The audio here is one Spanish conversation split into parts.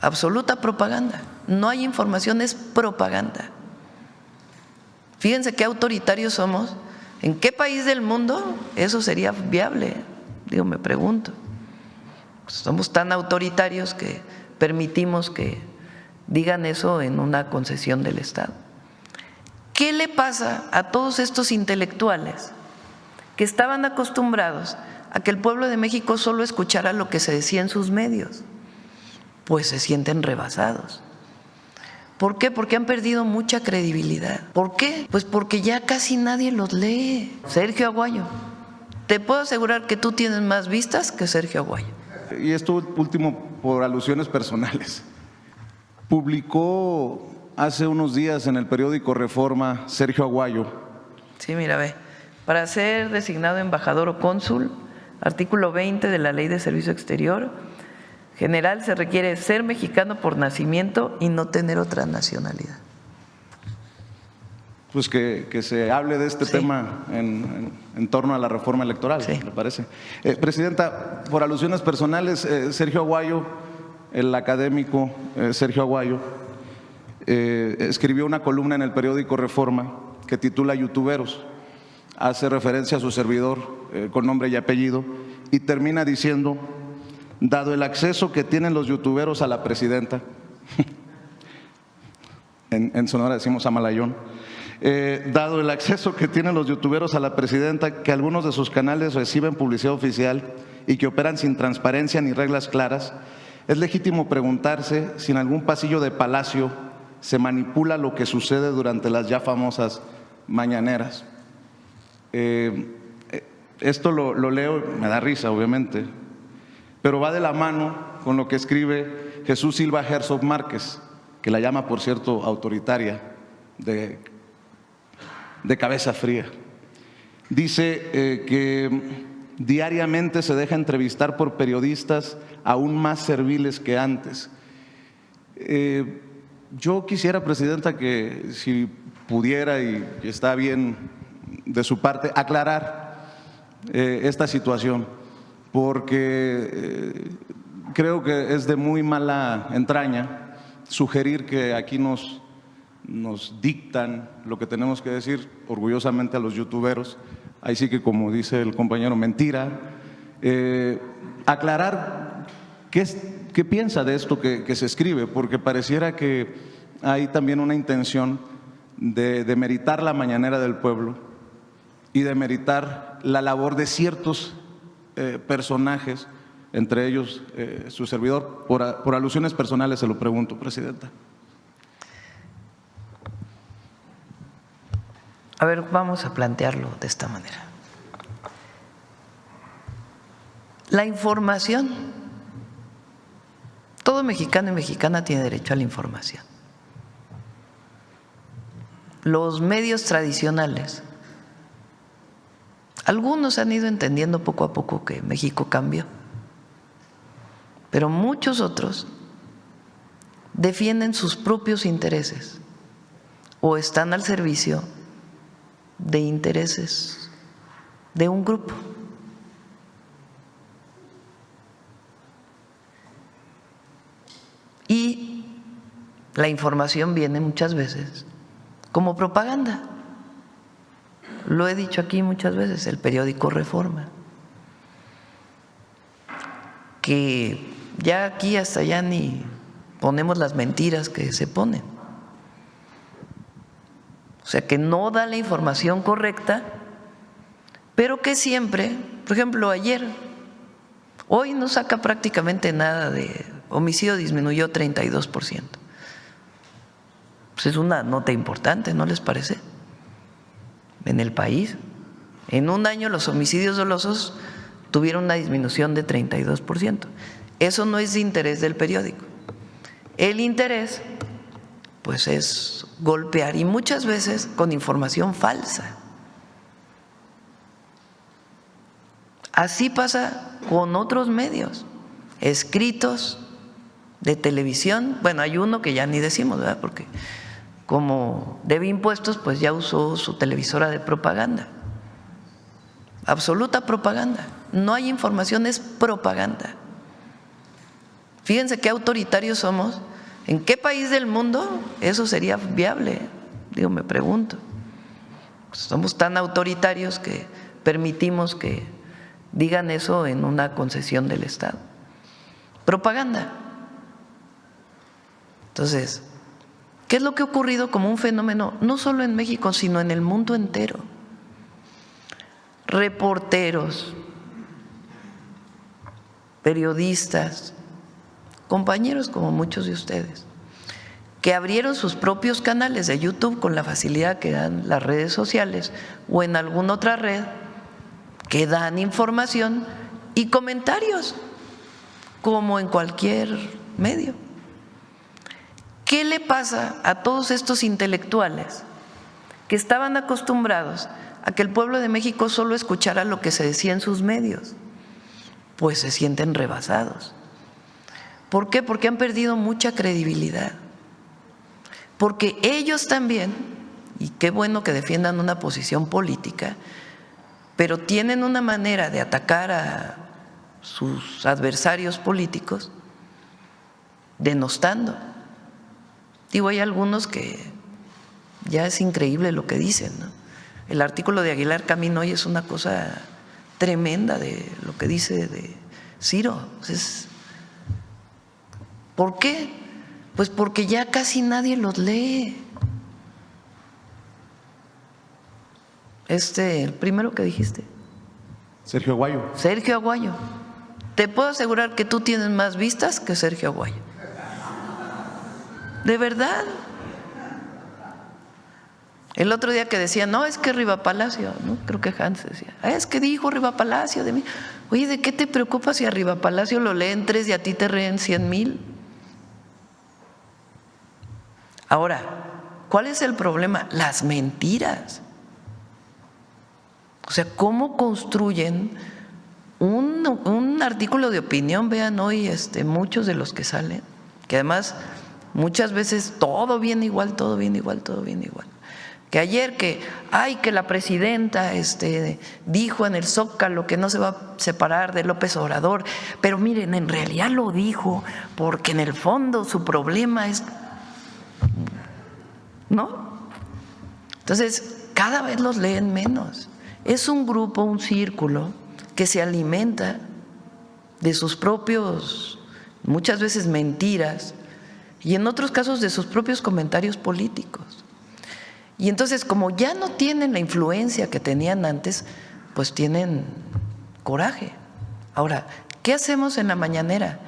absoluta propaganda. No hay información, es propaganda. Fíjense qué autoritarios somos. ¿En qué país del mundo eso sería viable? Digo, me pregunto. Somos tan autoritarios que permitimos que digan eso en una concesión del Estado. ¿Qué le pasa a todos estos intelectuales que estaban acostumbrados a que el pueblo de México solo escuchara lo que se decía en sus medios? Pues se sienten rebasados. ¿Por qué? Porque han perdido mucha credibilidad. ¿Por qué? Pues porque ya casi nadie los lee. Sergio Aguayo, te puedo asegurar que tú tienes más vistas que Sergio Aguayo. Y esto último por alusiones personales. Publicó hace unos días en el periódico Reforma Sergio Aguayo. Sí, mira, ve. Para ser designado embajador o cónsul, artículo 20 de la Ley de Servicio Exterior General, se requiere ser mexicano por nacimiento y no tener otra nacionalidad. Pues que se hable de este tema en torno a la reforma electoral, me parece. Presidenta, por alusiones personales, Sergio Aguayo, el académico Sergio Aguayo, escribió una columna en el periódico Reforma que titula Youtuberos. Hace referencia a su servidor con nombre y apellido y termina diciendo: dado el acceso que tienen los youtuberos a la presidenta, en Sonora decimos Amalayón, dado el acceso que tienen los youtuberos a la presidenta, que algunos de sus canales reciben publicidad oficial y que operan sin transparencia ni reglas claras, es legítimo preguntarse si en algún pasillo de Palacio se manipula lo que sucede durante las ya famosas mañaneras. Esto lo leo, me da risa obviamente, pero va de la mano con lo que escribe Jesús Silva Herzog Márquez, que la llama, por cierto, autoritaria, de cabeza fría. Dice que diariamente se deja entrevistar por periodistas aún más serviles que antes. Yo quisiera, Presidenta, que si pudiera, y está bien de su parte, aclarar esta situación, porque creo que es de muy mala entraña sugerir que aquí nos dictan lo que tenemos que decir orgullosamente a los youtuberos. Ahí sí que, como dice el compañero, mentira. Aclarar qué piensa de esto que se escribe, porque pareciera que hay también una intención de demeritar la mañanera del pueblo y demeritar la labor de ciertos personajes, entre ellos su servidor. Por alusiones personales se lo pregunto, Presidenta. A ver, vamos a plantearlo de esta manera. La información, todo mexicano y mexicana tiene derecho a la información. Los medios tradicionales, algunos han ido entendiendo poco a poco que México cambió, pero muchos otros defienden sus propios intereses o están al servicio de intereses de un grupo. Y la información viene muchas veces como propaganda. Lo he dicho aquí muchas veces, el periódico Reforma, que ya aquí hasta ya ni ponemos las mentiras que se ponen. O sea, que no da la información correcta, pero que siempre, por ejemplo, hoy no saca prácticamente nada de homicidio, disminuyó 32%. Pues es una nota importante, ¿no les parece? En el país, en un año los homicidios dolosos tuvieron una disminución de 32%. Eso no es de interés del periódico. El interés, pues, es golpear, y muchas veces con información falsa. Así pasa con otros medios escritos, de televisión. Bueno, hay uno que ya ni decimos, ¿verdad? Porque como debe impuestos, pues ya usó su televisora de propaganda. Absoluta propaganda. No hay información, es propaganda. Fíjense qué autoritarios somos. ¿En qué país del mundo eso sería viable? Digo, me pregunto. Somos tan autoritarios que permitimos que digan eso en una concesión del Estado. Propaganda. Entonces, ¿qué es lo que ha ocurrido como un fenómeno no solo en México, sino en el mundo entero? Reporteros, periodistas, compañeros como muchos de ustedes, que abrieron sus propios canales de YouTube con la facilidad que dan las redes sociales o en alguna otra red, que dan información y comentarios, como en cualquier medio. ¿Qué le pasa a todos estos intelectuales que estaban acostumbrados a que el pueblo de México solo escuchara lo que se decía en sus medios? Pues se sienten rebasados. ¿Por qué? Porque han perdido mucha credibilidad. Porque ellos también, y qué bueno que defiendan una posición política, pero tienen una manera de atacar a sus adversarios políticos denostando. Digo, hay algunos que ya es increíble lo que dicen, ¿no? El artículo de Aguilar Camín hoy es una cosa tremenda de lo que dice de Ciro. ¿Por qué? Pues porque ya casi nadie los lee. El primero que dijiste. Sergio Aguayo. Sergio Aguayo. Te puedo asegurar que tú tienes más vistas que Sergio Aguayo. De verdad. El otro día que decía, no, es que Riva Palacio, ¿no? Creo que Hans decía, es que dijo Riva Palacio de mí. Oye, ¿de qué te preocupas si a Riva Palacio lo leen 3 y a ti te reen 100,000? Ahora, ¿cuál es el problema? Las mentiras. O sea, ¿cómo construyen un artículo de opinión? Vean hoy muchos de los que salen, que además muchas veces todo viene igual, todo viene igual, todo viene igual. Que ayer que la presidenta dijo en el Zócalo que no se va a separar de López Obrador, pero miren, en realidad lo dijo porque en el fondo su problema es… ¿No? Entonces, cada vez los leen menos. Es un grupo, un círculo que se alimenta de sus propios, muchas veces mentiras, y en otros casos de sus propios comentarios políticos. Y entonces, como ya no tienen la influencia que tenían antes, pues tienen coraje. Ahora, ¿qué hacemos en la mañanera?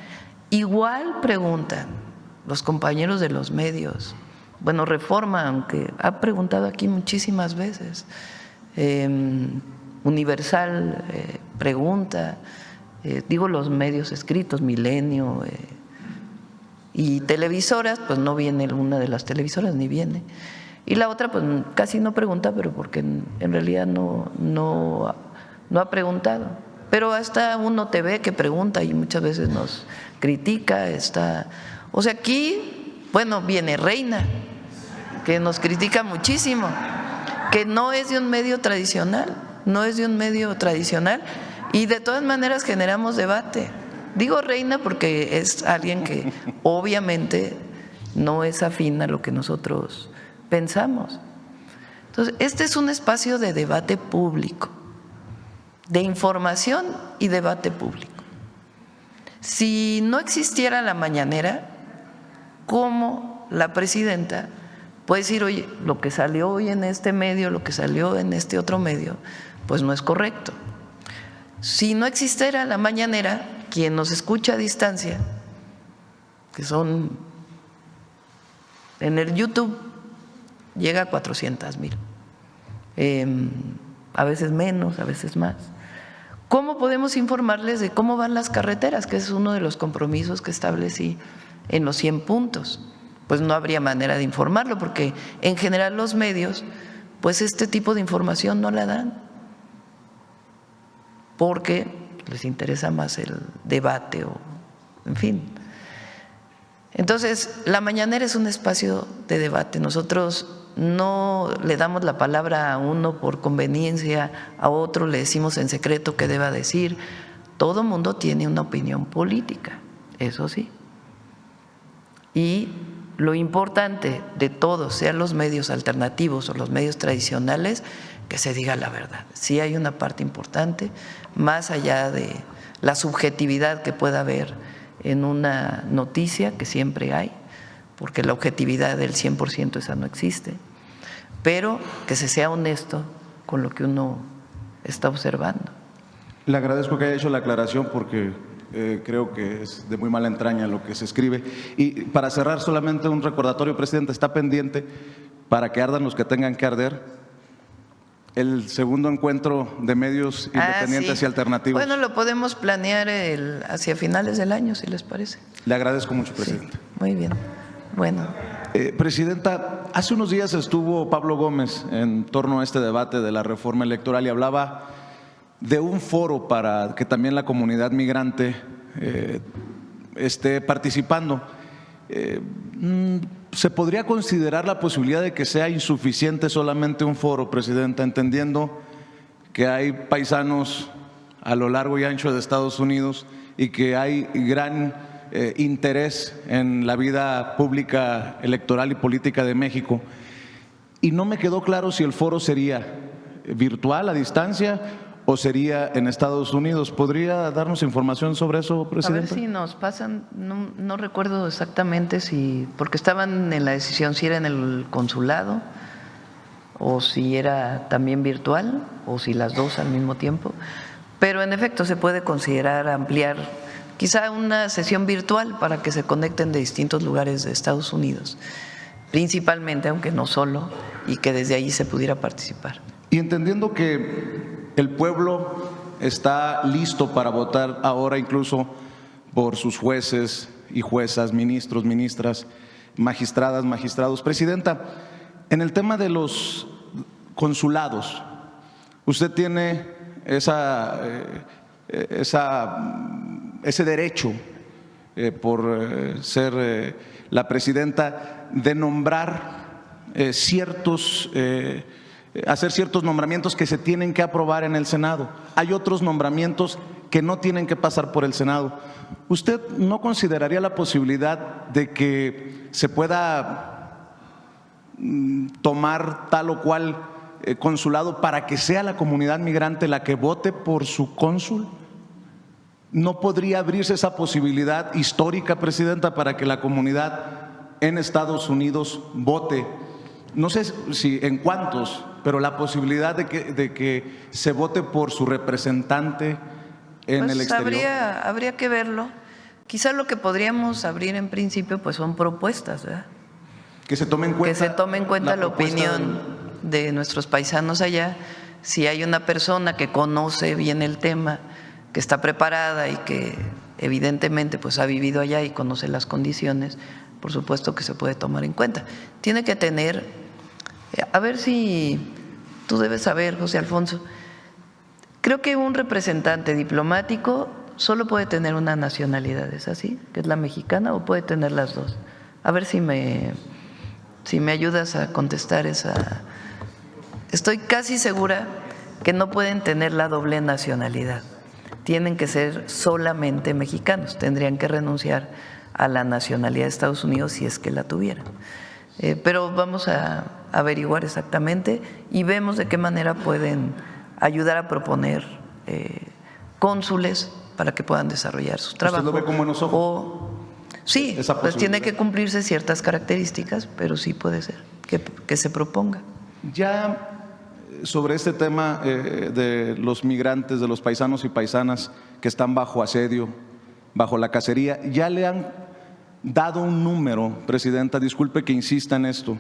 Igual preguntan los compañeros de los medios. Bueno, Reforma, aunque ha preguntado aquí muchísimas veces, Universal pregunta, digo los medios escritos, Milenio, y televisoras, pues no viene una de las televisoras, ni viene. Y la otra, pues casi no pregunta, pero porque en realidad no ha preguntado. Pero hasta Uno TV que pregunta y muchas veces nos critica. O sea, aquí, bueno, viene Reina, que nos critica muchísimo, que no es de un medio tradicional, y de todas maneras generamos debate. Digo Reina porque es alguien que obviamente no es afín a lo que nosotros pensamos. Entonces, este es un espacio de debate público, de información y debate público. Si no existiera la mañanera, ¿cómo la presidenta puede decir, oye, lo que salió hoy en este medio, lo que salió en este otro medio, pues no es correcto? Si no existiera la mañanera, quien nos escucha a distancia, que son en el YouTube, llega a 400,000, a veces menos, a veces más. ¿Cómo podemos informarles de cómo van las carreteras? Que es uno de los compromisos que establecí en los 100 puntos. Pues no habría manera de informarlo porque en general los medios, pues este tipo de información no la dan, porque les interesa más el debate o en fin. Entonces, la mañanera es un espacio de debate. Nosotros no le damos la palabra a uno por conveniencia, a otro le decimos en secreto qué deba decir. Todo mundo tiene una opinión política, eso sí, Y lo importante de todos, sean los medios alternativos o los medios tradicionales, que se diga la verdad. Sí hay una parte importante, más allá de la subjetividad que pueda haber en una noticia, que siempre hay, porque la objetividad del 100% esa no existe, pero que se sea honesto con lo que uno está observando. Le agradezco que haya hecho la aclaración porque creo que es de muy mala entraña lo que se escribe. Y para cerrar, solamente un recordatorio, presidente, está pendiente para que ardan los que tengan que arder el segundo encuentro de medios independientes sí. y alternativos. Bueno, lo podemos planear hacia finales del año, si les parece. Le agradezco mucho, presidente. Sí, muy bien. Bueno. Presidenta, hace unos días estuvo Pablo Gómez en torno a este debate de la reforma electoral y hablaba de un foro para que también la comunidad migrante esté participando. ¿Se podría considerar la posibilidad de que sea insuficiente solamente un foro, presidenta, entendiendo que hay paisanos a lo largo y ancho de Estados Unidos y que hay gran interés en la vida pública, electoral y política de México? Y no me quedó claro si el foro sería virtual, a distancia, o sería en Estados Unidos. ¿Podría darnos información sobre eso, presidente? A ver si nos pasan, no recuerdo exactamente si, porque estaban en la decisión si era en el consulado o si era también virtual o si las dos al mismo tiempo, pero en efecto se puede considerar ampliar quizá una sesión virtual para que se conecten de distintos lugares de Estados Unidos, principalmente, aunque no solo, y que desde allí se pudiera participar. Y entendiendo que el pueblo está listo para votar ahora incluso por sus jueces y juezas, ministros, ministras, magistradas, magistrados. Presidenta, en el tema de los consulados, usted tiene ese derecho por ser la presidenta de nombrar hacer ciertos nombramientos que se tienen que aprobar en el Senado. Hay otros nombramientos que no tienen que pasar por el Senado. ¿Usted no consideraría la posibilidad de que se pueda tomar tal o cual consulado para que sea la comunidad migrante la que vote por su cónsul? ¿No podría abrirse esa posibilidad histórica, presidenta, para que la comunidad en Estados Unidos vote? No sé si en cuántos, pero la posibilidad de que se vote por su representante en el exterior. Habría que verlo. Quizás lo que podríamos abrir en principio pues son propuestas, ¿verdad? Que se tome en cuenta la opinión de nuestros paisanos allá. Si hay una persona que conoce bien el tema, que está preparada y que evidentemente pues ha vivido allá y conoce las condiciones, por supuesto que se puede tomar en cuenta. Tiene que tener, a ver si tú debes saber, José Alfonso, creo que un representante diplomático solo puede tener una nacionalidad, ¿es así? ¿Que es la mexicana o puede tener las dos? A ver si me ayudas a contestar esa. Estoy casi segura que no pueden tener la doble nacionalidad. Tienen que ser solamente mexicanos, tendrían que renunciar a la nacionalidad de Estados Unidos si es que la tuvieran. Pero vamos a averiguar exactamente y vemos de qué manera pueden ayudar a proponer cónsules para que puedan desarrollar su trabajo. ¿Usted lo ve con buenos ojos? Sí, pues tiene que cumplirse ciertas características, pero sí puede ser que se proponga. Ya sobre este tema de los migrantes, de los paisanos y paisanas que están bajo asedio, bajo la cacería, ¿ya le han dado un número, presidenta, disculpe que insista en esto,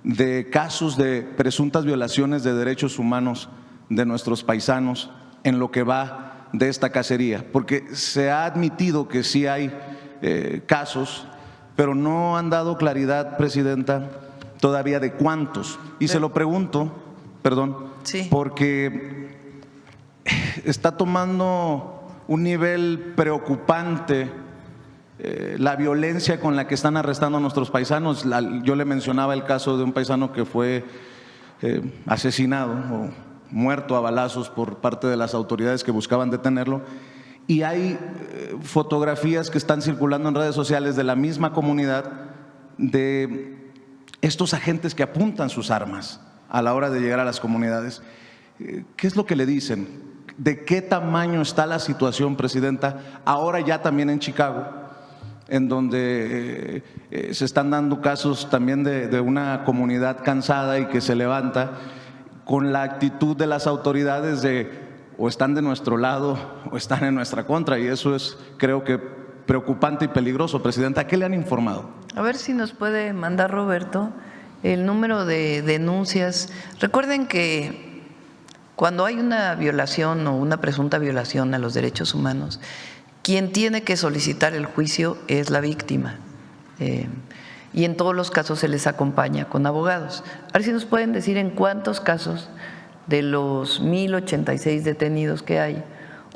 de casos de presuntas violaciones de derechos humanos de nuestros paisanos en lo que va de esta cacería? Porque se ha admitido que sí hay casos, pero no han dado claridad, presidenta, todavía de cuántos. Y se lo pregunto, perdón, sí, porque está tomando un nivel preocupante la violencia con la que están arrestando a nuestros paisanos. Yo le mencionaba el caso de un paisano que fue asesinado o muerto a balazos por parte de las autoridades que buscaban detenerlo. Y hay fotografías que están circulando en redes sociales de la misma comunidad de estos agentes que apuntan sus armas a la hora de llegar a las comunidades. ¿Qué es lo que le dicen? ¿De qué tamaño está la situación, Presidenta? Ahora ya también en Chicago, en donde se están dando casos también de una comunidad cansada y que se levanta con la actitud de las autoridades de o están de nuestro lado o están en nuestra contra, y eso es, creo que, preocupante y peligroso. Presidenta, ¿qué le han informado? A ver si nos puede mandar, Roberto, el número de denuncias. Recuerden que cuando hay una violación o una presunta violación a los derechos humanos, quien tiene que solicitar el juicio es la víctima. Y en todos los casos se les acompaña con abogados. A ver si nos pueden decir en cuántos casos de los 1,086 detenidos que hay,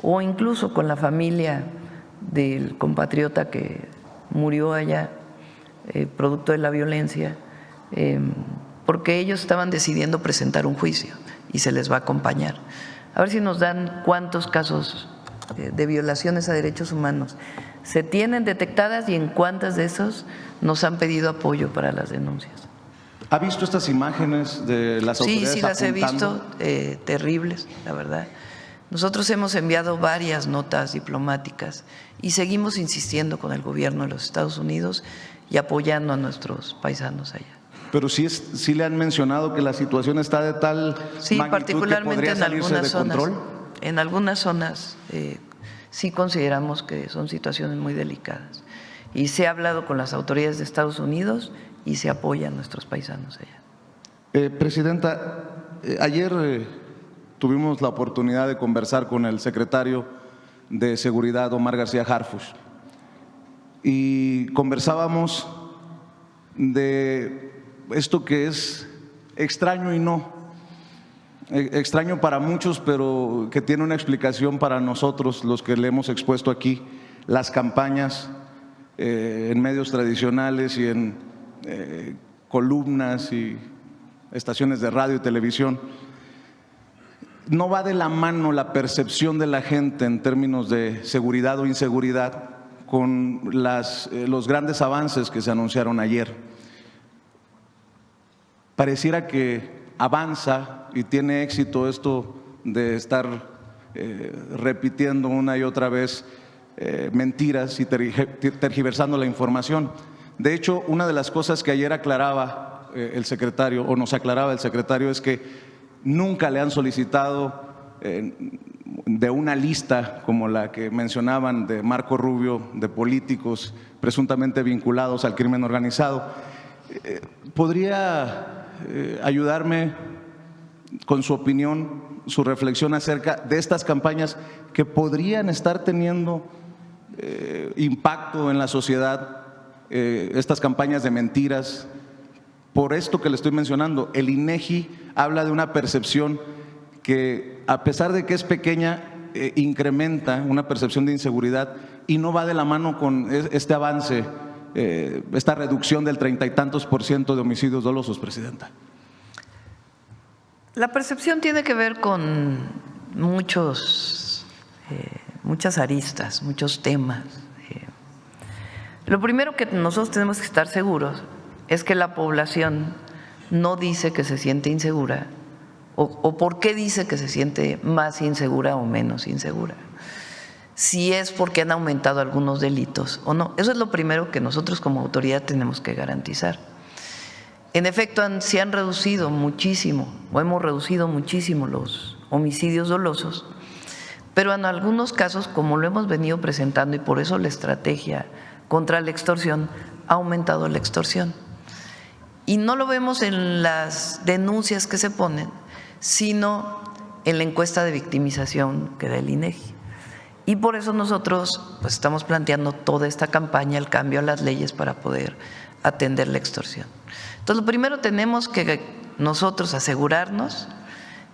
o incluso con la familia del compatriota que murió allá, producto de la violencia, porque ellos estaban decidiendo presentar un juicio y se les va a acompañar. A ver si nos dan cuántos casos de violaciones a derechos humanos se tienen detectadas y en cuántas de esos nos han pedido apoyo para las denuncias. ¿Ha visto estas imágenes de las autoridades? Sí, las he visto, terribles, la verdad. Nosotros hemos enviado varias notas diplomáticas y seguimos insistiendo con el gobierno de los Estados Unidos y apoyando a nuestros paisanos allá. Pero sí le han mencionado que la situación está de tal magnitud particularmente que podría en salirse algunas de zonas. control. En algunas zonas sí consideramos que son situaciones muy delicadas. Y se ha hablado con las autoridades de Estados Unidos y se apoyan a nuestros paisanos allá. Presidenta, ayer tuvimos la oportunidad de conversar con el secretario de Seguridad, Omar García Harfuch, y conversábamos de esto que es extraño y no, extraño para muchos, pero que tiene una explicación para nosotros, los que le hemos expuesto aquí, las campañas en medios tradicionales y en columnas y estaciones de radio y televisión. No va de la mano la percepción de la gente en términos de seguridad o inseguridad con los grandes avances que se anunciaron ayer. Pareciera que avanza y tiene éxito esto de estar repitiendo una y otra vez mentiras y tergiversando la información. De hecho, una de las cosas que ayer aclaraba el secretario, o nos aclaraba el secretario, es que nunca le han solicitado de una lista como la que mencionaban de Marco Rubio, de políticos presuntamente vinculados al crimen organizado. ¿Podría ayudarme con su opinión, su reflexión acerca de estas campañas que podrían estar teniendo impacto en la sociedad, estas campañas de mentiras? Por esto que le estoy mencionando, el INEGI habla de una percepción que, a pesar de que es pequeña, incrementa una percepción de inseguridad y no va de la mano con este avance, esta reducción del 30 y tantos % de homicidios dolosos, Presidenta. La percepción tiene que ver con muchas aristas, muchos temas. Lo primero que nosotros tenemos que estar seguros es que la población no dice que se siente insegura o por qué dice que se siente más insegura o menos insegura, si es porque han aumentado algunos delitos o no. Eso es lo primero que nosotros como autoridad tenemos que garantizar. En efecto, se han reducido muchísimo o hemos reducido muchísimo los homicidios dolosos, pero en algunos casos, como lo hemos venido presentando, y por eso la estrategia contra la extorsión, ha aumentado la extorsión. Y no lo vemos en las denuncias que se ponen, sino en la encuesta de victimización que da el INEGI. Y por eso nosotros pues, estamos planteando toda esta campaña, el cambio a las leyes para poder atender la extorsión. Entonces, lo primero tenemos que nosotros asegurarnos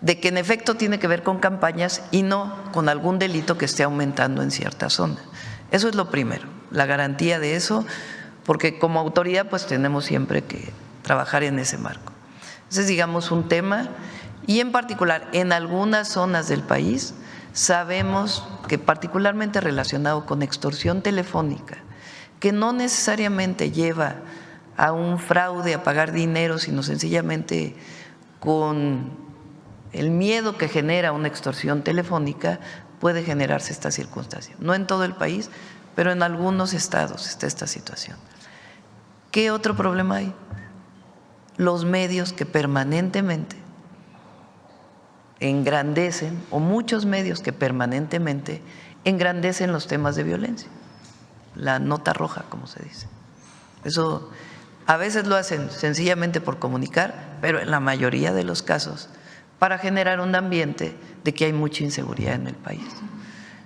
de que en efecto tiene que ver con campañas y no con algún delito que esté aumentando en cierta zona. Eso es lo primero, la garantía de eso, porque como autoridad pues tenemos siempre que trabajar en ese marco. Ese es, digamos, un tema, y en particular en algunas zonas del país sabemos que particularmente relacionado con extorsión telefónica, que no necesariamente lleva a un fraude, a pagar dinero, sino sencillamente con el miedo que genera una extorsión telefónica, puede generarse esta circunstancia. No en todo el país, pero en algunos estados está esta situación. ¿Qué otro problema hay? Los medios que permanentemente engrandecen, o muchos medios que permanentemente engrandecen los temas de violencia, la nota roja, como se dice. Eso a veces lo hacen sencillamente por comunicar, pero en la mayoría de los casos para generar un ambiente de que hay mucha inseguridad en el país.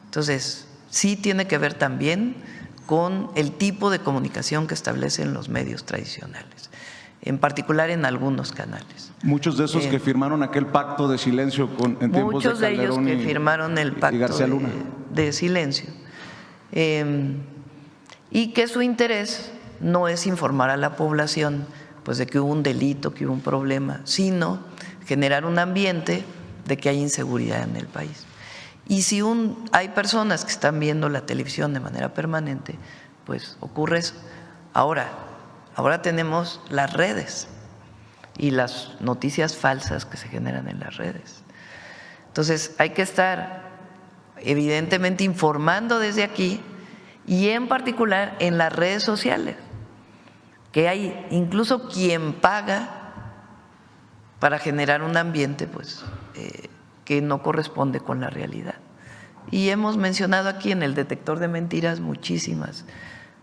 Entonces, sí tiene que ver también con el tipo de comunicación que establecen los medios tradicionales, en particular en algunos canales. Muchos de esos que firmaron aquel pacto de silencio en tiempos de Calderón, muchos de ellos que firmaron el pacto de silencio, y que su interés no es informar a la población pues de que hubo un delito, que hubo un problema, sino generar un ambiente de que hay inseguridad en el país. Y si hay personas que están viendo la televisión de manera permanente, pues ocurre eso. Ahora tenemos las redes y las noticias falsas que se generan en las redes. Entonces hay que estar evidentemente informando desde aquí, y en particular en las redes sociales, que hay incluso quien paga para generar un ambiente pues que no corresponde con la realidad. Y hemos mencionado aquí en el detector de mentiras muchísimas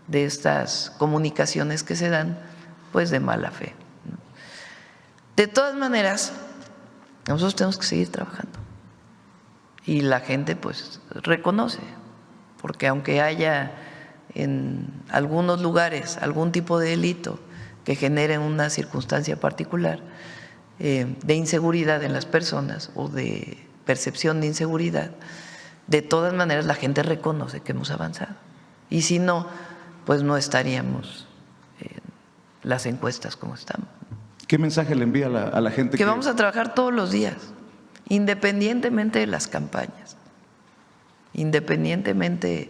de estas comunicaciones que se dan pues de mala fe. De todas maneras, nosotros tenemos que seguir trabajando, y la gente pues reconoce, porque aunque haya en algunos lugares algún tipo de delito que genere una circunstancia particular de inseguridad en las personas o de percepción de inseguridad, de todas maneras la gente reconoce que hemos avanzado, y si no, pues no estaríamos en las encuestas como estamos. ¿Qué mensaje le envía a la gente? Que vamos a trabajar todos los días, independientemente de las campañas, independientemente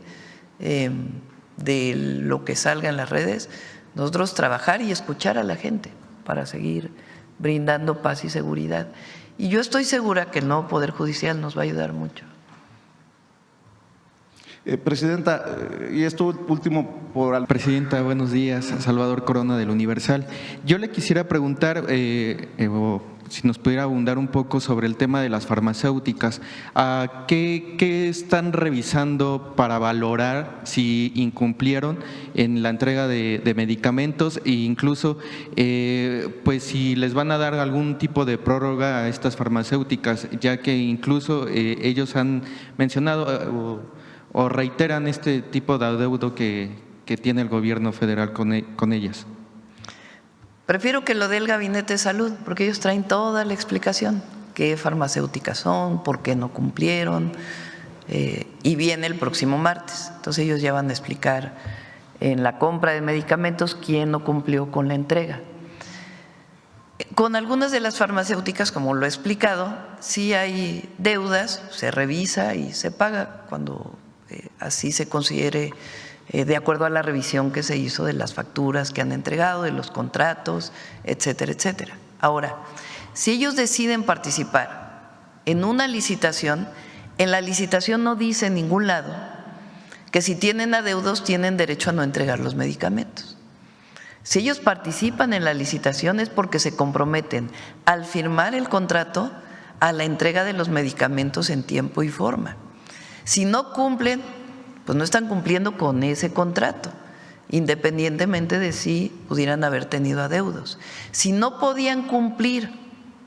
de lo que salga en las redes, nosotros trabajar y escuchar a la gente para seguir brindando paz y seguridad. Y yo estoy segura que el nuevo Poder Judicial nos va a ayudar mucho. Presidenta, y esto último por… Presidenta, buenos días. Salvador Corona del Universal. Yo le quisiera preguntar si nos pudiera abundar un poco sobre el tema de las farmacéuticas. ¿Qué están revisando para valorar si incumplieron en la entrega de medicamentos, e incluso pues si les van a dar algún tipo de prórroga a estas farmacéuticas, ya que incluso ellos han mencionado o reiteran este tipo de adeudo que tiene el gobierno federal con ellas? Prefiero que lo dé el Gabinete de Salud, porque ellos traen toda la explicación, qué farmacéuticas son, por qué no cumplieron, y viene el próximo martes. Entonces ellos ya van a explicar en la compra de medicamentos quién no cumplió con la entrega. Con algunas de las farmacéuticas, como lo he explicado, sí hay deudas, se revisa y se paga cuando así se considere, de acuerdo a la revisión que se hizo de las facturas que han entregado, de los contratos, etcétera, etcétera. Ahora, si ellos deciden participar en una licitación, en la licitación no dice en ningún lado que si tienen adeudos tienen derecho a no entregar los medicamentos. Si ellos participan en la licitación es porque se comprometen al firmar el contrato a la entrega de los medicamentos en tiempo y forma. Si no cumplen, pues no están cumpliendo con ese contrato, independientemente de si pudieran haber tenido adeudos. Si no podían cumplir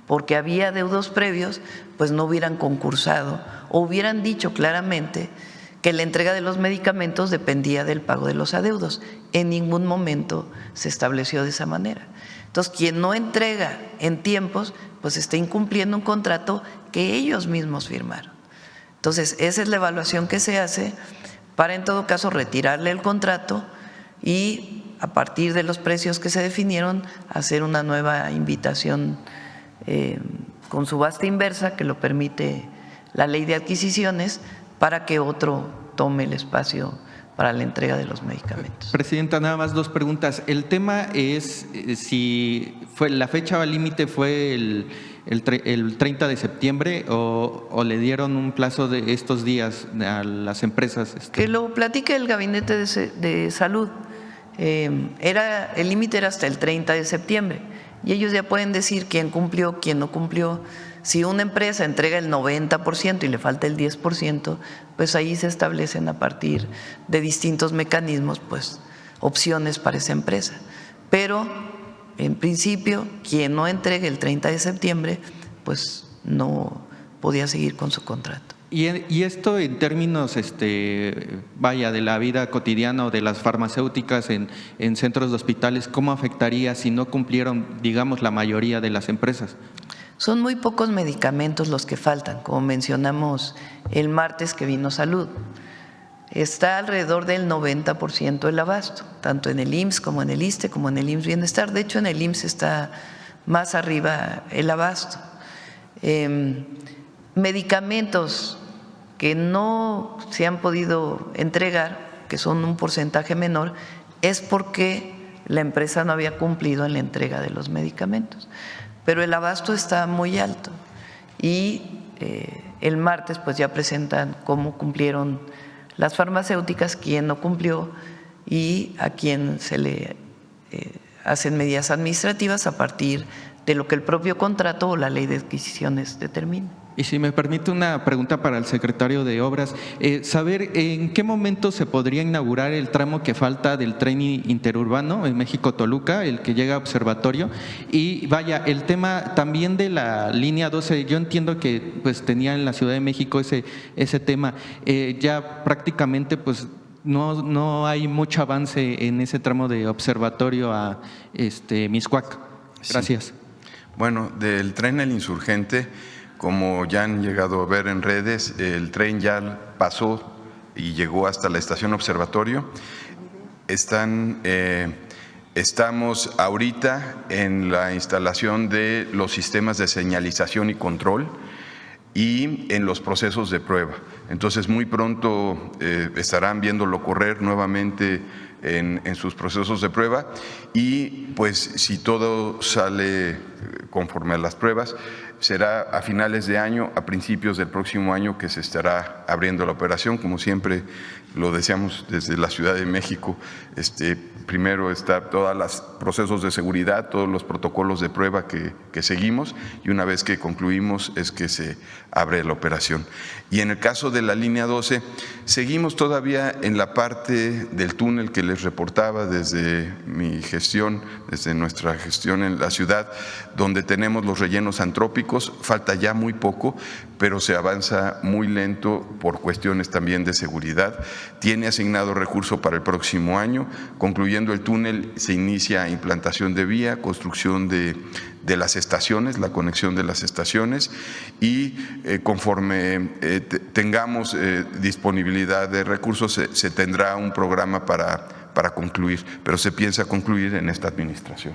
porque había adeudos previos, pues no hubieran concursado o hubieran dicho claramente que la entrega de los medicamentos dependía del pago de los adeudos. En ningún momento se estableció de esa manera. Entonces, quien no entrega en tiempos, pues está incumpliendo un contrato que ellos mismos firmaron. Entonces, esa es la evaluación que se hace para, en todo caso, retirarle el contrato y, a partir de los precios que se definieron, hacer una nueva invitación con subasta inversa, que lo permite la ley de adquisiciones, para que otro tome el espacio para la entrega de los medicamentos. Presidenta, nada más 2 preguntas. El tema es si la fecha límite fue el 30 de septiembre o le dieron un plazo de estos días a las empresas. Que lo platique el Gabinete de Salud. El límite era hasta el 30 de septiembre y ellos ya pueden decir quién cumplió, quién no cumplió. Si una empresa entrega el 90% y le falta el 10%, pues ahí se establecen a partir de distintos mecanismos, pues opciones para esa empresa. Pero en principio, quien no entregue el 30 de septiembre, pues no podía seguir con su contrato. Y esto en términos, de la vida cotidiana o de las farmacéuticas en centros de hospitales, ¿cómo afectaría si no cumplieron, digamos, la mayoría de las empresas? Son muy pocos medicamentos los que faltan, como mencionamos el martes que vino Salud. Está alrededor del 90% el abasto, tanto en el IMSS como en el ISSSTE, como en el IMSS Bienestar. De hecho, en el IMSS está más arriba el abasto. Medicamentos que no se han podido entregar, que son un porcentaje menor, es porque la empresa no había cumplido en la entrega de los medicamentos. Pero el abasto está muy alto y el martes pues ya presentan cómo cumplieron las farmacéuticas, quién no cumplió y a quién se le hacen medidas administrativas a partir de lo que el propio contrato o la ley de adquisiciones determina. Y si me permite una pregunta para el secretario de Obras, saber en qué momento se podría inaugurar el tramo que falta del tren interurbano en México-Toluca, el que llega a Observatorio, y el tema también de la línea 12, yo entiendo que pues tenía en la Ciudad de México ese tema, ya prácticamente pues no hay mucho avance en ese tramo de Observatorio a Mixcoac. Gracias. Sí. Bueno, del tren El Insurgente, como ya han llegado a ver en redes, el tren ya pasó y llegó hasta la estación Observatorio. Estamos ahorita en la instalación de los sistemas de señalización y control y en los procesos de prueba. Entonces, muy pronto estarán viéndolo correr nuevamente en sus procesos de prueba y pues si todo sale conforme a las pruebas, será a finales de año, a principios del próximo año que se estará abriendo la operación, como siempre lo deseamos desde la Ciudad de México. Primero está todos los procesos de seguridad, todos los protocolos de prueba que seguimos y una vez que concluimos es que se abre la operación. Y en el caso de la línea 12, seguimos todavía en la parte del túnel que les reportaba desde mi gestión, desde nuestra gestión en la ciudad, donde tenemos los rellenos antrópicos. Falta ya muy poco, pero se avanza muy lento por cuestiones también de seguridad. Tiene asignado recurso para el próximo año. Concluyendo el túnel, se inicia implantación de vía, construcción de las estaciones, la conexión de las estaciones y conforme tengamos disponibilidad de recursos se tendrá un programa para concluir, pero se piensa concluir en esta administración.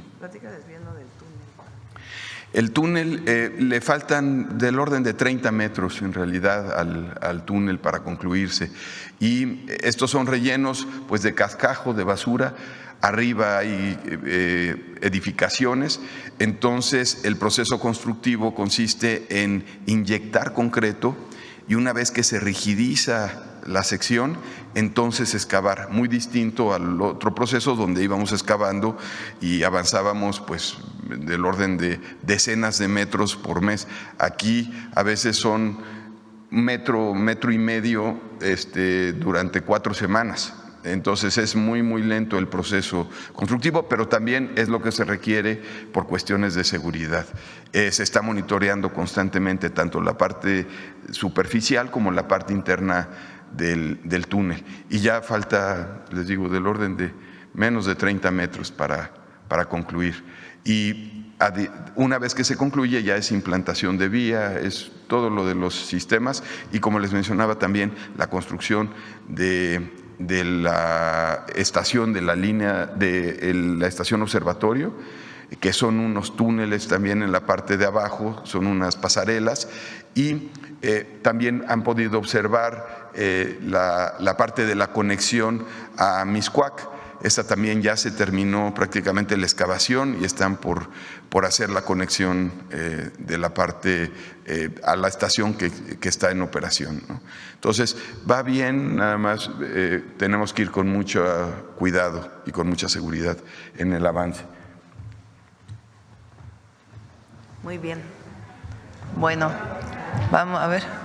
El túnel le faltan del orden de 30 metros en realidad al túnel para concluirse y estos son rellenos pues de cascajo, de basura. Arriba hay edificaciones, entonces el proceso constructivo consiste en inyectar concreto y una vez que se rigidiza la sección, entonces excavar, muy distinto al otro proceso donde íbamos excavando y avanzábamos pues del orden de decenas de metros por mes. Aquí a veces son metro y medio durante 4 semanas. Entonces es muy lento el proceso constructivo, pero también es lo que se requiere por cuestiones de seguridad. Se está monitoreando constantemente tanto la parte superficial como la parte interna del túnel. Y ya falta, les digo, del orden de menos de 30 metros para concluir. Y una vez que se concluye ya es implantación de vía, es todo lo de los sistemas y como les mencionaba también la construcción de la estación de la línea de la estación Observatorio que son unos túneles también en la parte de abajo, son unas pasarelas, y también han podido observar la parte de la conexión a Mixcoac. Esta también ya se terminó prácticamente la excavación y están por hacer la conexión de la parte a la estación que está en operación, ¿no? Entonces, va bien, nada más tenemos que ir con mucho cuidado y con mucha seguridad en el avance. Muy bien. Bueno, vamos a ver.